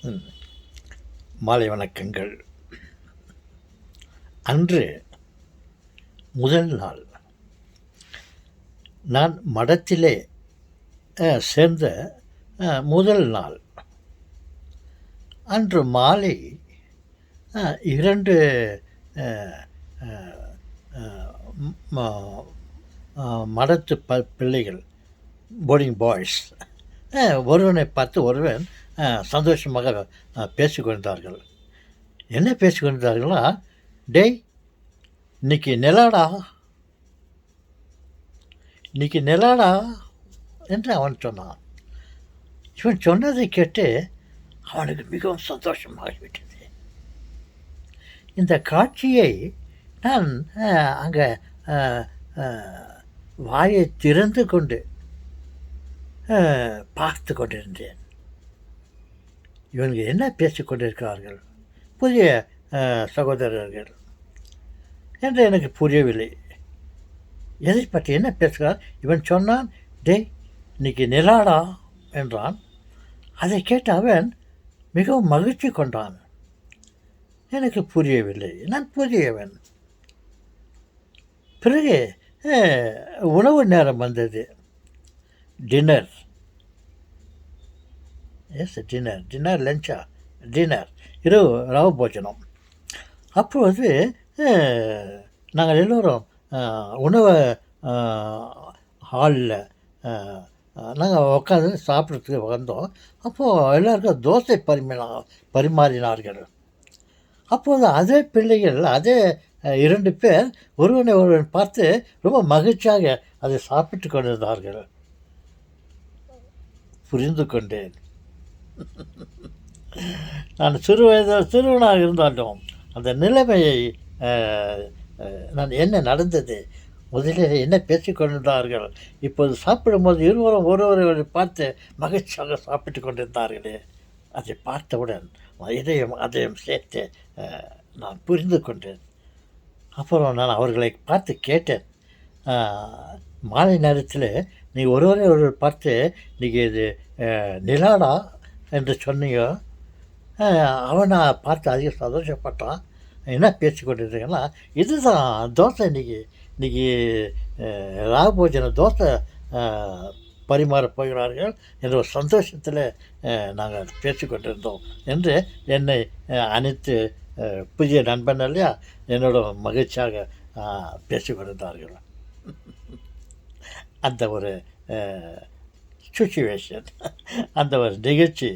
ம். மாலை வணக்கங்கள். அன்று முதல் நாள் நான் மடத்திலே சேர்ந்த முதல் நாள். அன்று மாலை 2 மடத்து பிள்ளைகள், போர்டிங் பாய்ஸ், ஒருவனை பார்த்து ஒருவன் சந்தோஷமாக பேசிக்கொண்டார்கள். என்ன பேசிக்கொண்டார்களா, டேய் இன்னைக்கு நிலாடா என்று அவன் சொன்னான். இவன் சொன்னதை கேட்டு அவனுக்கு மிகவும் சந்தோஷமாகிவிட்டது. இந்த காட்சியை நான் அங்கே வாயை திறந்து கொண்டு பார்த்து கொண்டிருந்தேன். இவங்க என்ன பேசிக்கொண்டிருக்கிறார்கள், புதிய சகோதரர்கள் என்று எனக்கு புரியவில்லை. எதை பற்றி என்ன பேசுகிறார்? இவன் சொன்னான், டேய் இன்னைக்கு நிலாடா என்றான். அதை கேட்டு அவன் மிகவும் மகிழ்ச்சி கொண்டான். எனக்கு புரியவில்லை, நான் புதியவன். பிறகு உணவு நேரம் வந்தது. டின்னர் லஞ்சா டின்னர், இரவு ரவ போஜனம். அப்போது நாங்கள் எல்லோரும் உணவு ஹாலில் நாங்கள் உட்காந்து சாப்பிட்றதுக்கு வந்தோம். அப்போது எல்லாருக்கும் தோசை பரிமாறினார்கள். அப்போது அதே பிள்ளைகள், அதே 2 பேர் ஒருவனை ஒருவன் பார்த்து ரொம்ப மகிழ்ச்சியாக அதை சாப்பிட்டு கொண்டிருந்தார்கள். புரிந்து கொண்டேன். நான் சிறுவனாக இருந்தாலும் அந்த நிலைமையை நான் என்ன நடந்தது, முதலில் என்ன பேசிக்கொண்டிருந்தார்கள், இப்போது சாப்பிடும்போது இருவரும் ஒருவரை பார்த்து மகிழ்ச்சியாக சாப்பிட்டு கொண்டிருந்தார்களே, அதை பார்த்தவுடன் அதையும் சேர்த்து நான் புரிந்து கொண்டேன். அப்புறம் நான் அவர்களை பார்த்து கேட்டேன், மாலை நேரத்தில் நீ ஒருவர் பார்த்து இன்றைக்கி இது நிலாடா என்று சொன்னீங்க. அவனை பார்த்து அதிக சந்தோஷப்பட்டான். என்ன பேசி கொண்டிருக்கேன்னா, இதுதான் தோசை, இன்றைக்கி ராகபோஜன தோசை பரிமாறப் போகிறார்கள் என்ற ஒரு சந்தோஷத்தில் நாங்கள் பேசிக்கொண்டிருந்தோம் என்று என்னை அனைத்து புதிய நண்பன் இல்லையா என்னோட மகிழ்ச்சியாக பேசிக்கொண்டிருந்தார்கள். அந்த ஒரு சுச்சுவேஷன், அந்த ஒரு நிகழ்ச்சி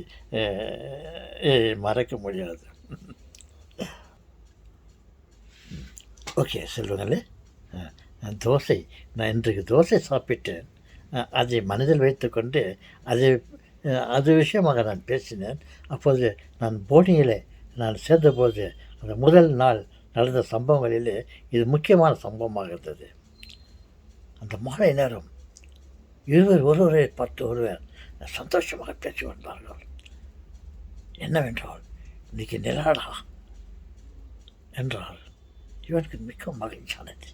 மறக்க முடியாது. ஓகே செல்வங்களே, தோசை, நான் இன்றைக்கு தோசை சாப்பிட்டேன். அதை மனதில் வைத்துக்கொண்டு அது விஷயமாக நான் பேசினேன். அப்போது நான் போர்டிங்கில் நான் சேர்ந்தபோது அந்த முதல் நாள் நடந்த சம்பவங்களிலே இது முக்கியமான சம்பவமாக இருந்தது. அந்த மாலை நேரம் ஒருவரை பார்த்து ஒருவர் சந்தோஷமாக பேசி வந்தார்கள். என்னவென்றால், இன்றைக்கி நிலாடா என்றால் இவனுக்கு மிக மகிழ்ச்சியானது.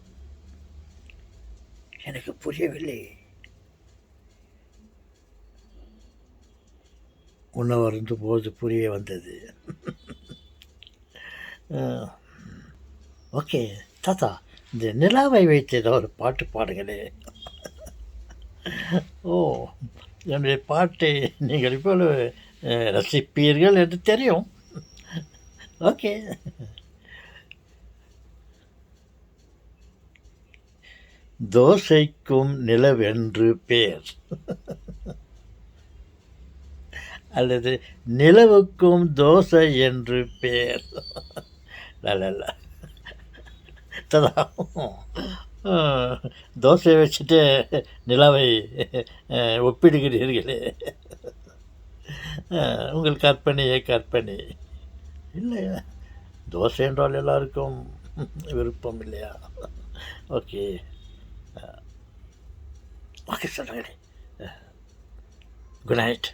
எனக்கு புரியவில்லை. உணவருந்து போது புரிய வந்தது. ஓகே தாத்தா, இந்த நிலாவை வைத்து ஏதோ ஒரு பாட்டு பாடுங்களே. ஓ, என்னுடைய பாட்டை நீங்கள் இப்பொழுது ரசிப்பீர்கள் என்று தெரியும். ஓகே. தோசைக்கும் நிலவென்று பேர், அல்லது நிலவுக்கும் தோசை என்று பேர். நல்ல தோசையை வச்சுட்டு நிலவை ஒப்பிடுகிறீர்களே, உங்கள் கற்பனை இல்லை. தோசை என்றால் எல்லாருக்கும் விருப்பம் இல்லையா? ஓகே ஓகே சொல்லுங்கள். Good night.